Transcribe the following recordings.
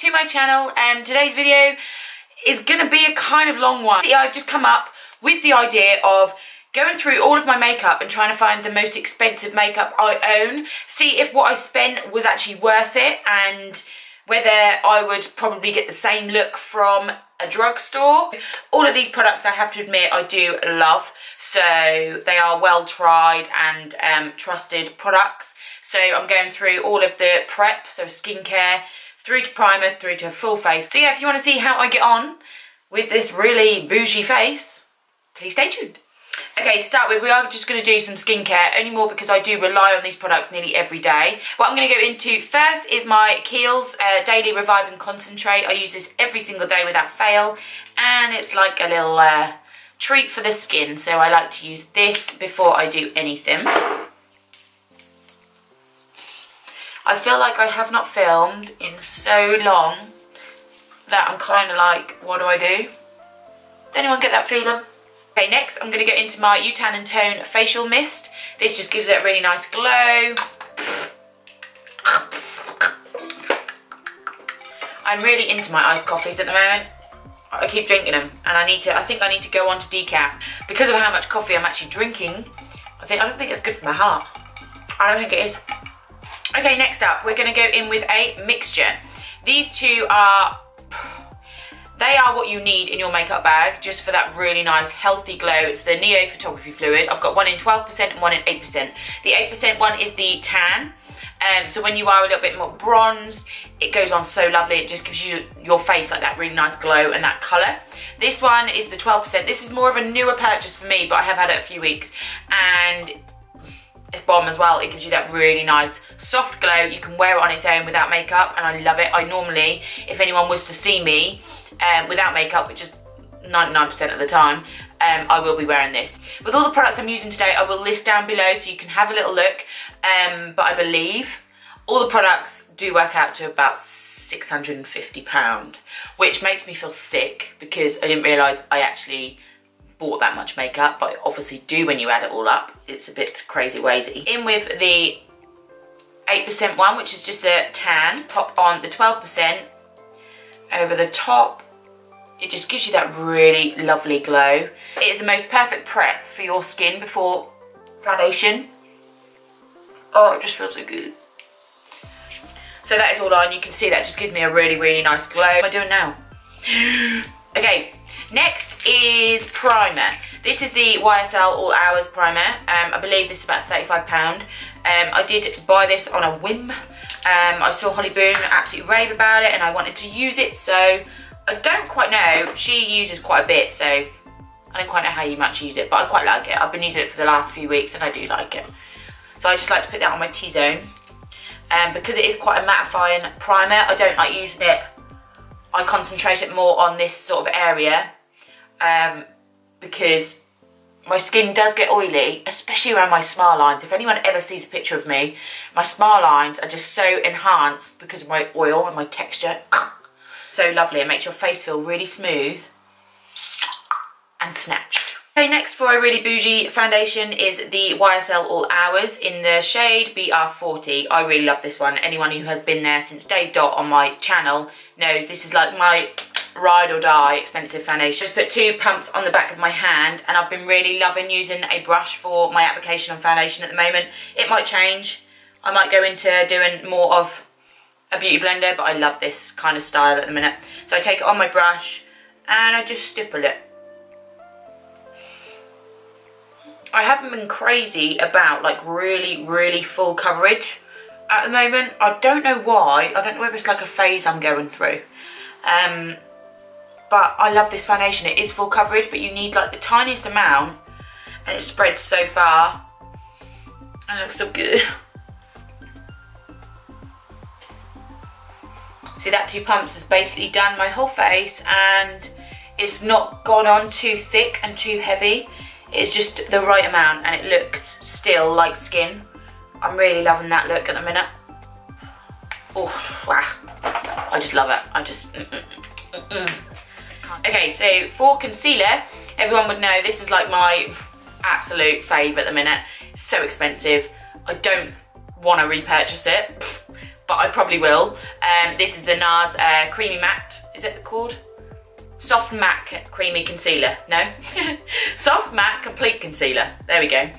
to my channel. Today's video is gonna be a kind of long one. I've just come up with the idea of going through all of my makeup and trying to find the most expensive makeup I own, see if what I spent was actually worth it and whether I would probably get the same look from a drugstore. All of these products, I have to admit, I do love. So they are well tried and trusted products. So I'm going through all of the prep, so skincare, through to primer, through to a full face. So yeah, if you want to see how I get on with this really bougie face, please stay tuned. Okay, to start with, we are just going to do some skincare, only more because I do rely on these products nearly every day. What I'm going to go into first is my KEIHLS Daily Revive and Concentrate. I use this every single day without fail, and it's like a little treat for the skin, so I like to use this before I do anything. I feel like I have not filmed in so long that I'm kind of like, what do I do? Does anyone get that feeling? Okay, next I'm going to get into my UTAN and Tone Facial Mist. This just gives it a really nice glow. I'm really into my iced coffees at the moment. I keep drinking them and I think I need to go on to decaf. Because of how much coffee I'm actually drinking, I don't think it's good for my heart. I don't think it is. Okay, next up, we're going to go in with a mixture. These two are, they are what you need in your makeup bag, just for that really nice, healthy glow. It's the NIOD Photography Fluid. I've got one in 12% and one in 8%. The 8% one is the tan. So when you are a little bit more bronzed, it goes on so lovely. It just gives you your face like that really nice glow and that colour. This one is the 12%. This is more of a newer purchase for me, but I have had it a few weeks. And it's bomb as well. It gives you that really nice soft glow. You can wear it on its own without makeup, and I love it. I normally, if anyone was to see me without makeup, which is 99% of the time, I will be wearing this. With all the products I'm using today, I will list down below so you can have a little look, but I believe all the products do work out to about £650, which makes me feel sick because I didn't realise I actually bought that much makeup, but I obviously do when you add it all up. It's a bit crazy wazy. In with the 8% one, which is just the tan, pop on the 12% over the top. It just gives you that really lovely glow. It is the most perfect prep for your skin before foundation. Oh, it just feels so good. So that is all on. You can see that just gives me a really, really nice glow. What am I doing now? Okay, next is primer. This is the YSL All Hours primer. I believe this is about £35. I did buy this on a whim. I saw Holly Boone absolutely rave about it and I wanted to use it, so I don't quite know. She uses quite a bit, so I don't quite know how much you use it, but I quite like it. I've been using it for the last few weeks and I do like it. So I just like to put that on my T-zone. Because it is quite a mattifying primer, I don't like using it. I concentrate it more on this sort of area because my skin does get oily, especially around my smile lines. If anyone ever sees a picture of me, my smile lines are just so enhanced because of my oil and my texture. So lovely. It makes your face feel really smooth and snatched. Okay, next for a really bougie foundation is the YSL All Hours in the shade BR40. I really love this one. Anyone who has been there since day dot on my channel knows this is like my ride or die expensive foundation. Just put 2 pumps on the back of my hand, and I've been really loving using a brush for my application on foundation at the moment. It might change. I might go into doing more of a beauty blender, but I love this kind of style at the minute. So I take it on my brush and I just stipple it. I haven't been crazy about like really, really full coverage at the moment. I don't know why. I don't know whether it's like a phase I'm going through. But I love this foundation. It is full coverage, but you need like the tiniest amount and it spreads so far and it looks so good. See, that 2 pumps has basically done my whole face and it's not gone on too thick and too heavy. It's just the right amount and it looks still like skin. I'm really loving that look at the minute. Oh, wow. I just love it. I just... Okay, so for concealer, everyone would know this is like my absolute fave at the minute. It's so expensive. I don't want to repurchase it. but I probably will. This is the NARS Creamy Matte, is it called? Soft Matte Creamy Concealer, no? Soft Matte Complete Concealer, there we go.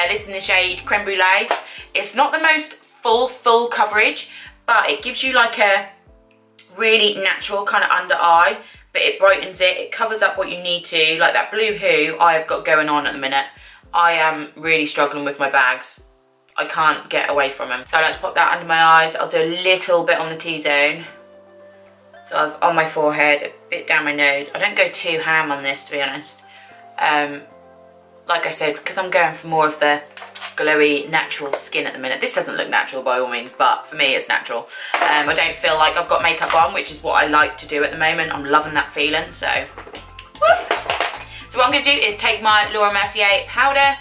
This is in the shade Creme Brulee. It's not the most full coverage, but it gives you like a really natural kind of under eye, but it brightens it, it covers up what you need to, like that blue hue I have got going on at the minute. I am really struggling with my bags. I can't get away from them. So I like to pop that under my eyes. I'll do a little bit on the T-zone. So I've on my forehead, a bit down my nose. I don't go too ham on this, to be honest. Like I said, because I'm going for more of the glowy, natural skin at the minute. This doesn't look natural by all means, but for me it's natural. I don't feel like I've got makeup on, which is what I like to do at the moment. I'm loving that feeling, so. So what I'm going to do is take my Laura Mercier powder.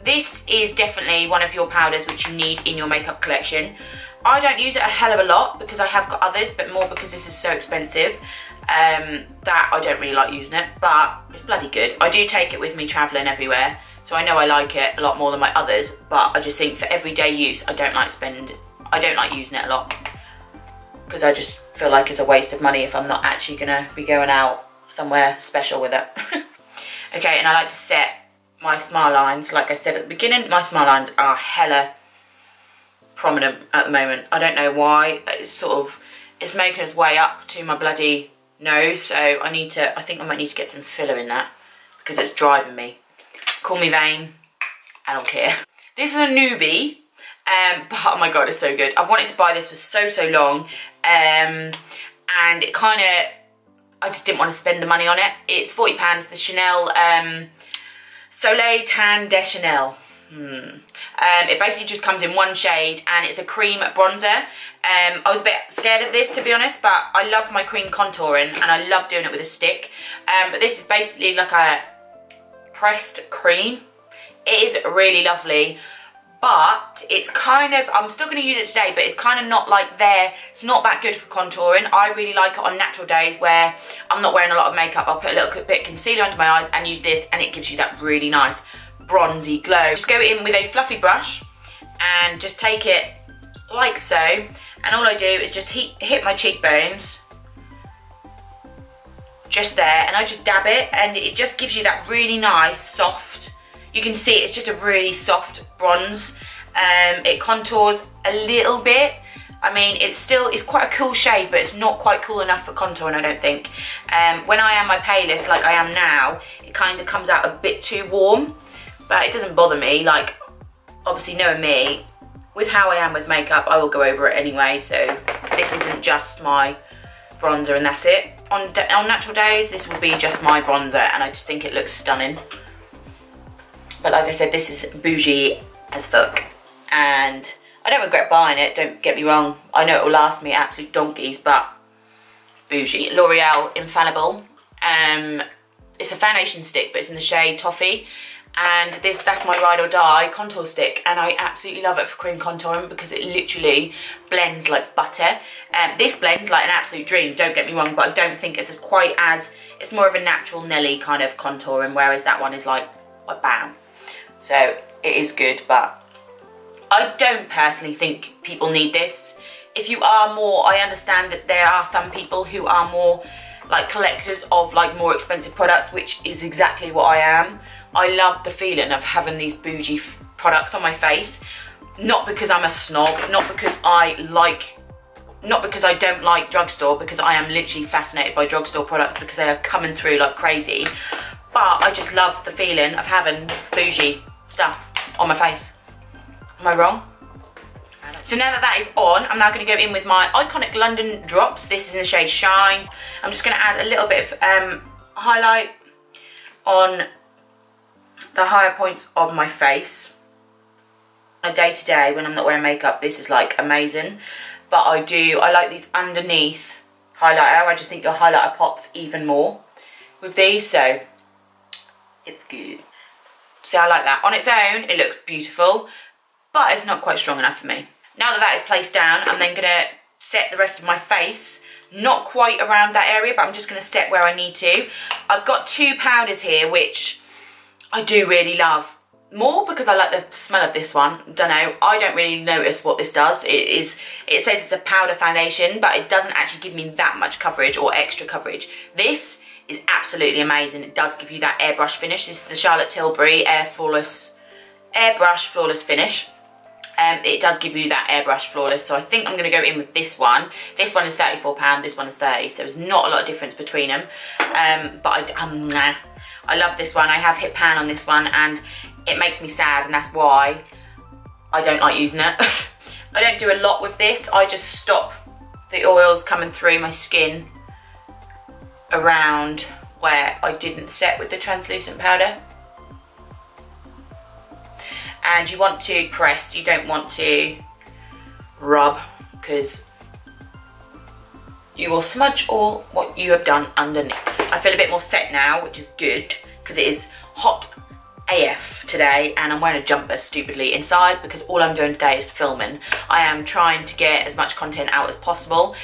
This is definitely one of your powders which you need in your makeup collection. I don't use it a hell of a lot because I have got others, but more because this is so expensive that I don't really like using it, but it's bloody good. I do take it with me travelling everywhere, so I know I like it a lot more than my others, but I just think for everyday use, I don't like using it a lot because I just feel like it's a waste of money if I'm not actually gonna be going out somewhere special with it. Okay, and I like to set my smile lines, like I said at the beginning, my smile lines are hella prominent at the moment. I don't know why. It's making its way up to my bloody nose, so I think I might need to get some filler in that because it's driving me. Call me vain, I don't care. This is a newbie, but oh my god, it's so good. I've wanted to buy this for so long, and it kind of, I just didn't want to spend the money on it. It's £40, the Chanel Soleil Tan de Chanel. It basically just comes in one shade and it's a cream bronzer. I was a bit scared of this, to be honest, but I love my cream contouring and I love doing it with a stick. But this is basically like a pressed cream. It is really lovely, but it's kind of, I'm still going to use it today, but it's kind of not like there. It's not that good for contouring. I really like it on natural days where I'm not wearing a lot of makeup. I'll put a little bit of concealer under my eyes and use this, and it gives you that really nice bronzy glow. Just go in with a fluffy brush and just take it like so, and all I do is just hit my cheekbones just there, and I just dab it, and it just gives you that really nice soft, you can see it's just a really soft bronze. It contours a little bit. I mean, it's quite a cool shade, but it's not quite cool enough for contouring, I don't think. When I am my palest like I am now, it kind of comes out a bit too warm, but it doesn't bother me. Like, obviously knowing me, with how I am with makeup, I will go over it anyway, so this isn't just my bronzer and that's it. On natural days, this will be just my bronzer, and I just think it looks stunning. But like I said, this is bougie as fuck, and I don't regret buying it, don't get me wrong. I know it will last me absolute donkeys, but it's bougie. L'Oreal Infallible. It's a foundation stick, but it's in the shade Toffee. And that's my ride or die contour stick, and I absolutely love it for cream contouring because it literally blends like butter. This blends like an absolute dream, don't get me wrong, but I don't think it's it's more of a natural Nelly kind of contouring, whereas that one is like a bam. So it is good, but I don't personally think people need this. If you are more, I understand that there are some people who are more like collectors of like more expensive products, which is exactly what I am. I love the feeling of having these bougie products on my face, not because I'm a snob, not because I don't like drugstore, because I am literally fascinated by drugstore products because they are coming through like crazy, but I just love the feeling of having bougie stuff on my face. Am I wrong? So now that is on, I'm now going to go in with my Iconic London drops. This is in the shade Shine. I'm just going to add a little bit of highlight on the higher points of my face. On a day to day when I'm not wearing makeup, this is like amazing. But I like these underneath highlighter. I just think your highlighter pops even more with these, so it's good. See, I like that. On its own, it looks beautiful, but it's not quite strong enough for me. Now that that is placed down, I'm then gonna set the rest of my face. Not quite around that area, but I'm just gonna set where I need to. I've got two powders here, which I do really love. more because I like the smell of this one. Don't know, I don't really notice what this does. It says it's a powder foundation, but it doesn't actually give me that much coverage or extra coverage. This is absolutely amazing. It does give you that airbrush finish. This is the Charlotte Tilbury Airbrush Flawless Finish. It does give you that airbrush flawless, so I think I'm going to go in with this one. This one is £34, this one is 30, so there's not a lot of difference between them. But I love this one. I have hit pan on this one, and it makes me sad, and that's why I don't like using it. I don't do a lot with this. I just stop the oils coming through my skin around where I didn't set with the translucent powder. And you want to press, you don't want to rub, because you will smudge all what you have done underneath. I feel a bit more set now, which is good, because it is hot AF today, and I'm wearing a jumper stupidly inside because all I'm doing today is filming. I am trying to get as much content out as possible.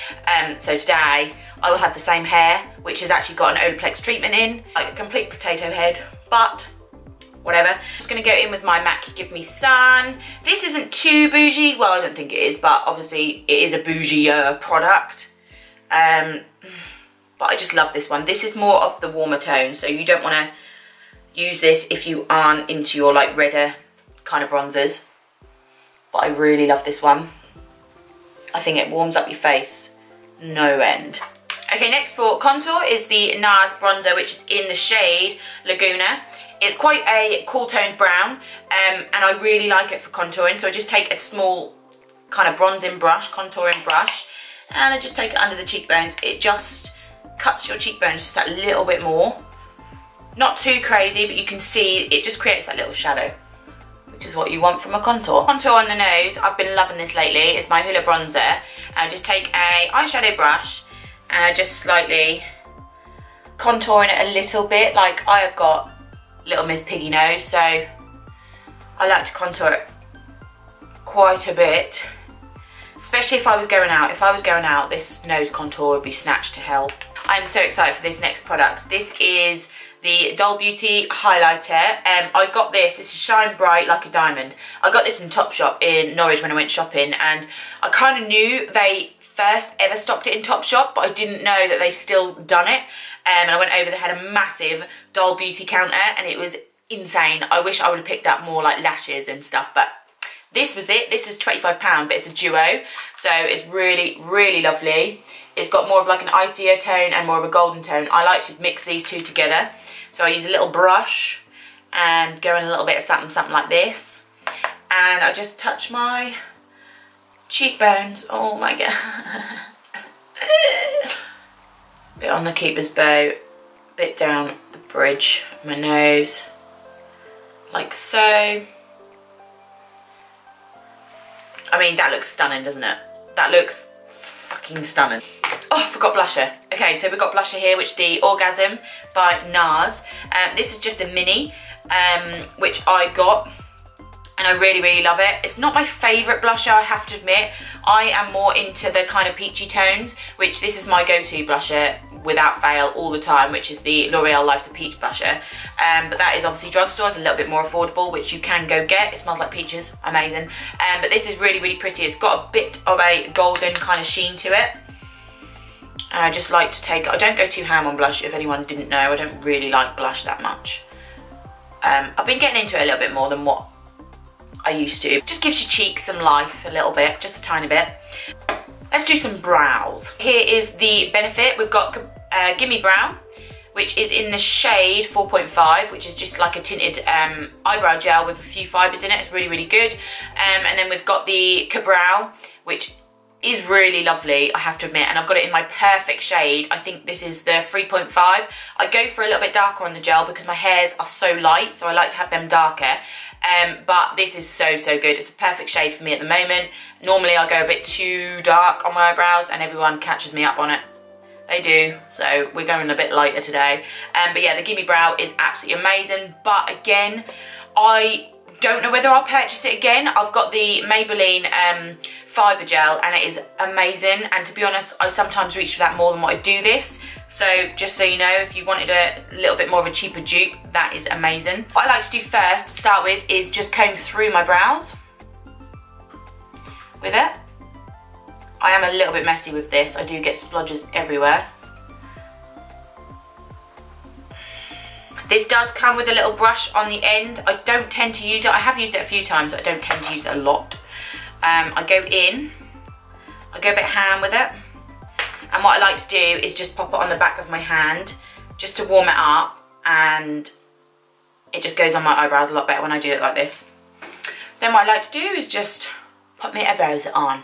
So today I will have the same hair, which has actually got an Olaplex treatment in, like a complete potato head, but whatever. Just gonna go in with my MAC Give Me Sun. This isn't too bougie. Well, I don't think it is, but obviously it is a bougier product. But I just love this one. This is more of the warmer tone, so you don't wanna use this if you aren't into your like redder kind of bronzers. But I really love this one. I think it warms up your face no end. Okay, next for contour is the NARS bronzer, which is in the shade Laguna. It's quite a cool toned brown, and I really like it for contouring. So I just take a small kind of bronzing brush, contouring brush, and I just take it under the cheekbones. It just cuts your cheekbones just that little bit more. Not too crazy, but you can see it just creates that little shadow, which is what you want from a contour. Contour on the nose, I've been loving this lately. It's my Hoola bronzer. I just take a eyeshadow brush and I just slightly contouring it a little bit. Like, I have got Little Miss Piggy nose, so I like to contour it quite a bit, especially if I was going out. If I was going out, this nose contour would be snatched to hell. I'm so excited for this next product. This is the Doll Beauty highlighter. I got this is Shine Bright Like a Diamond. I got this from Topshop in Norwich when I went shopping, and I kind of knew they first ever stocked it in Topshop, but I didn't know that they still done it. And I went over, they had a massive Doll Beauty counter, and it was insane. I wish I would have picked up more like lashes and stuff, but this was it. This is £25, but it's a duo, so it's really, really lovely. It's got more of like an icier tone and more of a golden tone. I like to mix these two together, so I use a little brush and go in a little bit of something like this, and I just touch my cheekbones. Oh my god. Bit on the keeper's bow, bit down the bridge of my nose, like so. I mean, that looks stunning, doesn't it? That looks fucking stunning. Oh, I forgot blusher. Okay, so we've got blusher here, which is the Orgasm by NARS. This is just a mini, which I got, and I really, really love it. It's not my favourite blusher, I have to admit. I am more into the kind of peachy tones, which this is my go-to blusher without fail all the time, which is the L'Oreal Life the Peach blusher. But that is obviously drugstores, a little bit more affordable, which you can go get. It smells like peaches, amazing. But this is really, really pretty. It's got a bit of a golden kind of sheen to it. And I just like to take, I don't go too ham on blush, if anyone didn't know. I don't really like blush that much. I've been getting into it a little bit more than what I used to. Just gives your cheeks some life a little bit, just a tiny bit. Let's do some brows. Here is the Benefit. We've got Gimme Brow, which is in the shade 4.5, which is just like a tinted eyebrow gel with a few fibres in it. It's really, really good. And then we've got the Ka-Brow, which is really lovely, I have to admit, and I've got it in my perfect shade. I think this is the 3.5. I go for a little bit darker on the gel because my hairs are so light, so I like to have them darker. But this is so, so good. It's a perfect shade for me at the moment. Normally I go a bit too dark on my eyebrows and everyone catches me up on it. They do, so we're going a bit lighter today. But yeah, the Gimme Brow is absolutely amazing. But again, I don't know whether I'll purchase it again. I've got the Maybelline fibre gel and it is amazing. And to be honest, I sometimes reach for that more than what I do this. So just so you know, if you wanted a little bit more of a cheaper dupe, that is amazing. What I like to do first to start with is just comb through my brows with it. I am a little bit messy with this. I do get splodges everywhere. This does come with a little brush on the end. I don't tend to use it. I have used it a few times. I don't tend to use it a lot. I go in. I go a bit ham with it. And what I like to do is just pop it on the back of my hand just to warm it up, and it just goes on my eyebrows a lot better when I do it like this. Then what I like to do is just put my eyebrows on.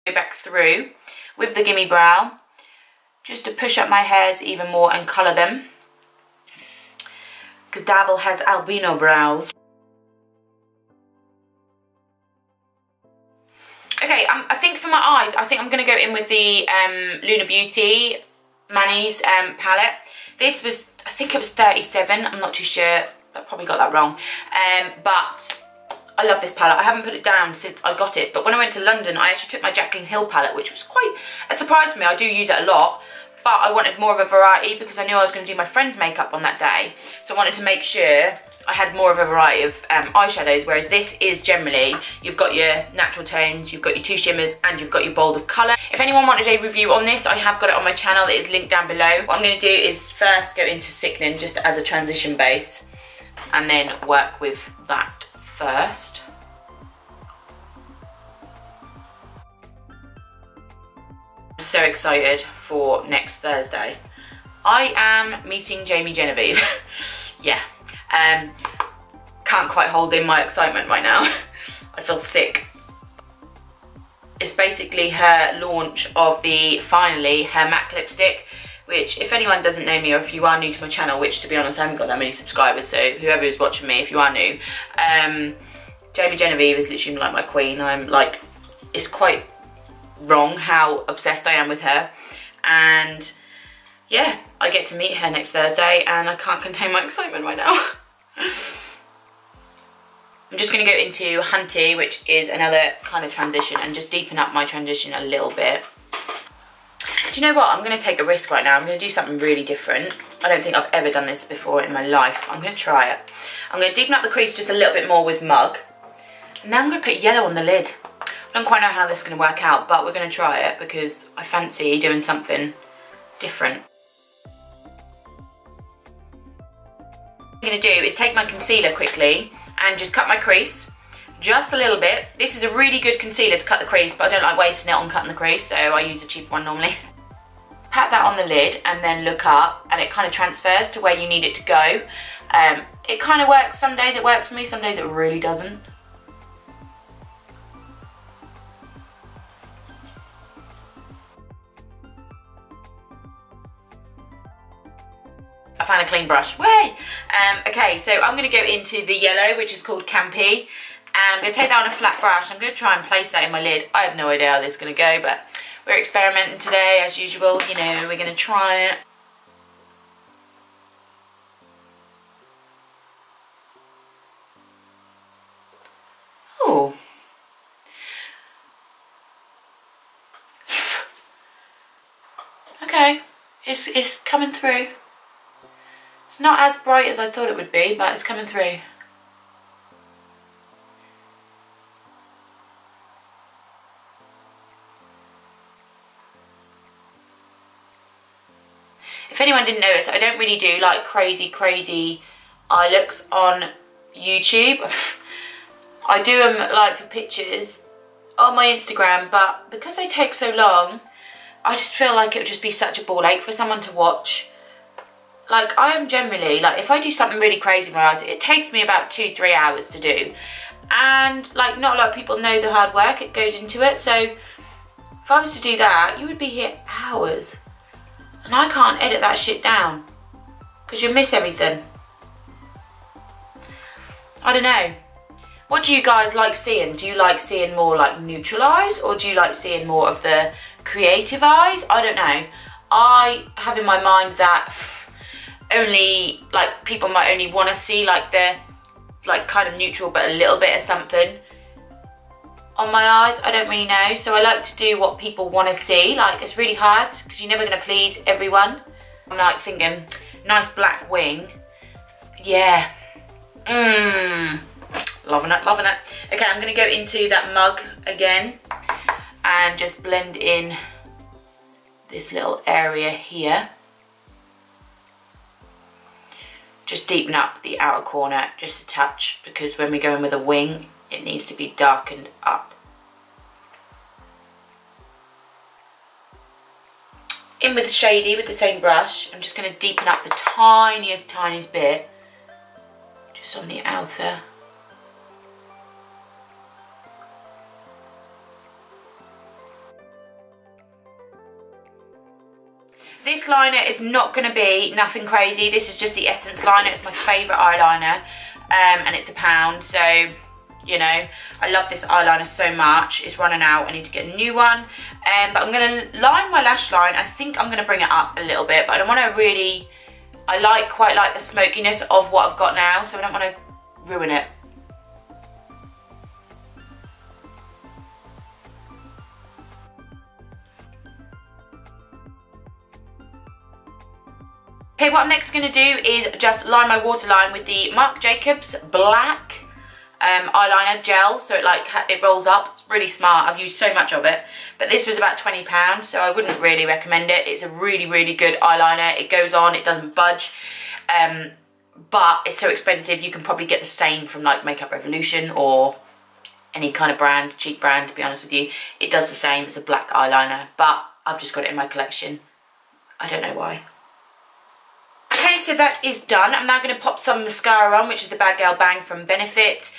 Go back through with the gimme brow, just to push up my hairs even more and colour them, because Dabble has albino brows. Okay, I think for my eyes, I think I'm going to go in with the Lunar Beauty Manny's palette. This was, I think it was 37, I'm not too sure, I probably got that wrong, but I love this palette. I haven't put it down since I got it, but when I went to London, I actually took my Jaclyn Hill palette, which was quite a surprise for me. I do use it a lot, but I wanted more of a variety because I knew I was going to do my friend's makeup on that day. So I wanted to make sure I had more of a variety of eyeshadows, whereas this is generally, you've got your natural tones, you've got your two shimmers, and you've got your bold of colour. If anyone wanted a review on this, I have got it on my channel. It is linked down below. What I'm going to do is first go into Sickening just as a transition base, and then work with that first. I'm so excited for next Thursday. I am meeting Jamie Genevieve. Yeah. Can't quite hold in my excitement right now. I feel sick. It's basically her launch of finally her MAC lipstick, which, if anyone doesn't know me, or if you are new to my channel, which to be honest I haven't got that many subscribers, so whoever is watching me, if you are new, Jamie Genevieve is literally like my queen. I'm like, it's quite wrong how obsessed I am with her, and yeah, I get to meet her next Thursday and I can't contain my excitement right now. I'm just going to go into Hunty, which is another kind of transition, and just deepen up my transition a little bit. Do you know what? I'm going to take a risk right now. I'm going to do something really different. I don't think I've ever done this before in my life. I'm going to try it. I'm going to deepen up the crease just a little bit more with Mug, and then I'm going to put yellow on the lid. I don't quite know how this is going to work out, but we're going to try it because I fancy doing something different. What I'm going to do is take my concealer quickly and just cut my crease just a little bit. This is a really good concealer to cut the crease, but I don't like wasting it on cutting the crease, so I use a cheap one normally. Pat that on the lid and then look up, and it kind of transfers to where you need it to go. It kind of works. Some days it works for me, some days it really doesn't. I found a clean brush. Way! Okay, so I'm going to go into the yellow, which is called Campy, and I'm going to take that on a flat brush. I'm going to try and place that in my lid. I have no idea how this is going to go, but we're experimenting today as usual. You know, we're going to try it. Oh. Okay, it's coming through. It's not as bright as I thought it would be, but it's coming through. If anyone didn't notice, I don't really do like crazy eye looks on YouTube. I do them like for pictures on my Instagram, but because they take so long, I just feel like it would just be such a ball ache for someone to watch. Like, I am generally, like, if I do something really crazy with my eyes, it takes me about 2-3 hours to do. And, like, not a lot of people know the hard work it goes into it. So, if I was to do that, you would be here hours. And I can't edit that shit down, because you'll miss everything. I don't know. What do you guys like seeing? Do you like seeing more, like, neutral eyes? Or do you like seeing more of the creative eyes? I don't know. I have in my mind that only, like, people might only want to see like the, like, kind of neutral but a little bit of something on my eyes. I don't really know, so I like to do what people want to see. Like, it's really hard because you're never going to please everyone. I'm like thinking, nice black wing. Yeah. Loving it, loving it. Okay, I'm going to go into that mug again and just blend in this little area here. Just deepen up the outer corner just a touch, because when we go in with a wing, it needs to be darkened up. In with the shady with the same brush, I'm just going to deepen up the tiniest bit, just on the outer. This liner is not going to be nothing crazy. This is just the Essence liner. It's my favourite eyeliner, and it's £1. So, you know, I love this eyeliner so much. It's running out. I need to get a new one. But I'm going to line my lash line. I think I'm going to bring it up a little bit, but I don't want to really... I quite like the smokiness of what I've got now, so I don't want to ruin it. Okay, what I'm next going to do is just line my waterline with the Marc Jacobs black eyeliner gel, so it rolls up. It's really smart. I've used so much of it, but this was about £20, so I wouldn't really recommend it. It's a really good eyeliner. It goes on, it doesn't budge, but it's so expensive. You can probably get the same from like Makeup Revolution or any kind of brand, cheap brand, to be honest with you. It does the same. It's a black eyeliner, but I've just got it in my collection. I don't know why. Okay, so that is done. I'm now going to pop some mascara on, which is the Bad Girl Bang from Benefit.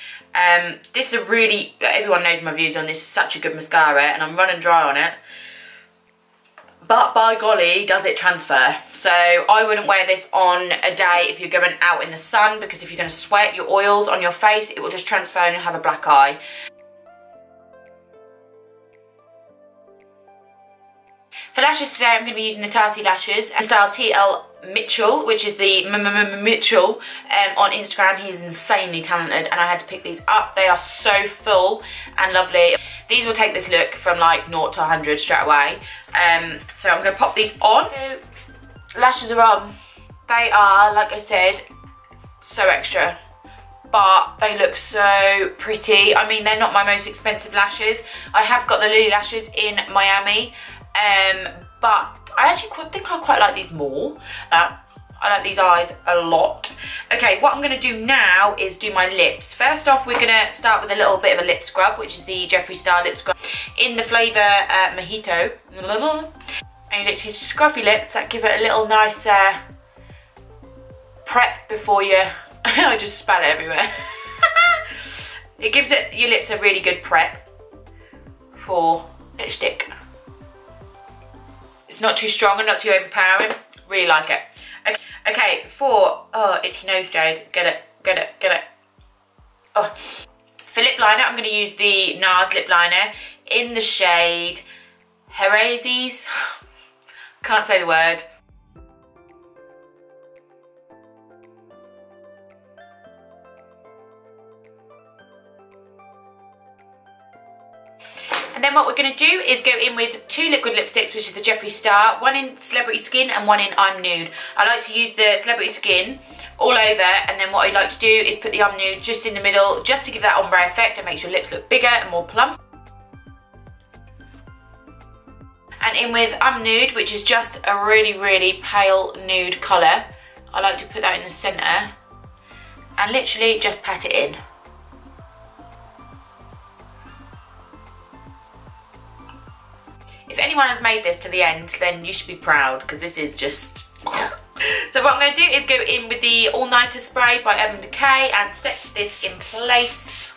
This is a really, everyone knows my views on this, is such a good mascara, and I'm running dry on it. But by golly, does it transfer. So I wouldn't wear this on a day if you're going out in the sun, because if you're going to sweat your oils on your face, it will just transfer and you'll have a black eye. For lashes today, I'm going to be using the Tati Lashes, style TL Mitchell, which is the Mitchell on Instagram. He's insanely talented, and I had to pick these up. They are so full and lovely. These will take this look from like 0 to 100 straight away. So I'm going to pop these on. So, lashes are on. They are, like I said, so extra, but they look so pretty. I mean, they're not my most expensive lashes. I have got the Lily lashes in Miami, but I actually think I quite like these more. I like these eyes a lot. Okay, what I'm going to do now is do my lips. First off, we're going to start with a little bit of a lip scrub, which is the Jeffree Star lip scrub in the flavour Mojito. And you literally scrub your lips, that give it a little nice prep before you... I just spat it everywhere. It gives your lips a really good prep for lipstick. It's not too strong and not too overpowering. Really like it. Okay, for, oh, itchy nose jade. Get it. Oh. For lip liner, I'm going to use the NARS lip liner in the shade Heresies. Can't say the word. And then what we're going to do is go in with 2 liquid lipsticks, which is the Jeffree Star, one in Celebrity Skin and one in I'm Nude. I like to use the Celebrity Skin all over, and then what I like to do is put the I'm Nude just in the middle, just to give that ombre effect and makes your lips look bigger and more plump. And in with I'm Nude, which is just a really pale nude colour. I like to put that in the centre and literally just pat it in. If anyone has made this to the end, then you should be proud, because this is just... So what I'm going to do is go in with the All Nighter Spray by Urban Decay and set this in place.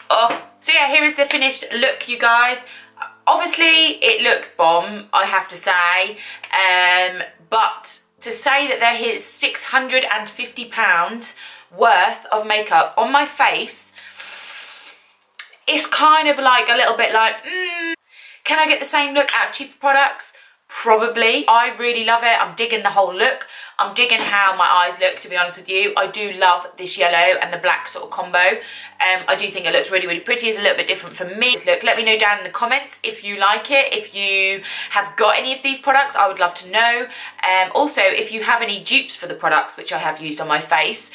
Oh, so yeah, here is the finished look, you guys. Obviously, it looks bomb, I have to say. But to say that there is £650 worth of makeup on my face, it's kind of like a little bit like, can I get the same look out of cheaper products? Probably. I really love it. I'm digging the whole look. I'm digging how my eyes look, to be honest with you. I do love this yellow and the black sort of combo. I do think it looks really, really pretty. It's a little bit different from me. Look, let me know down in the comments if you like it. If you have got any of these products, I would love to know. Also, if you have any dupes for the products, which I have used on my face,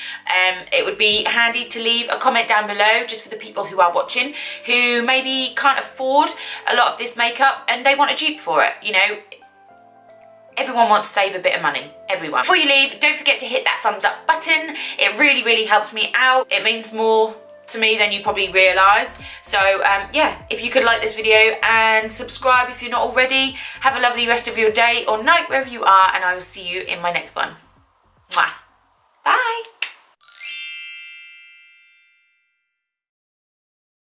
it would be handy to leave a comment down below, just for the people who are watching, who maybe can't afford a lot of this makeup and they want a dupe for it, you know. Everyone wants to save a bit of money, everyone. Before you leave, don't forget to hit that thumbs up button. It really, really helps me out. It means more to me than you probably realise. So yeah, if you could like this video and subscribe if you're not already. Have a lovely rest of your day or night wherever you are, and I will see you in my next one. Mwah. Bye.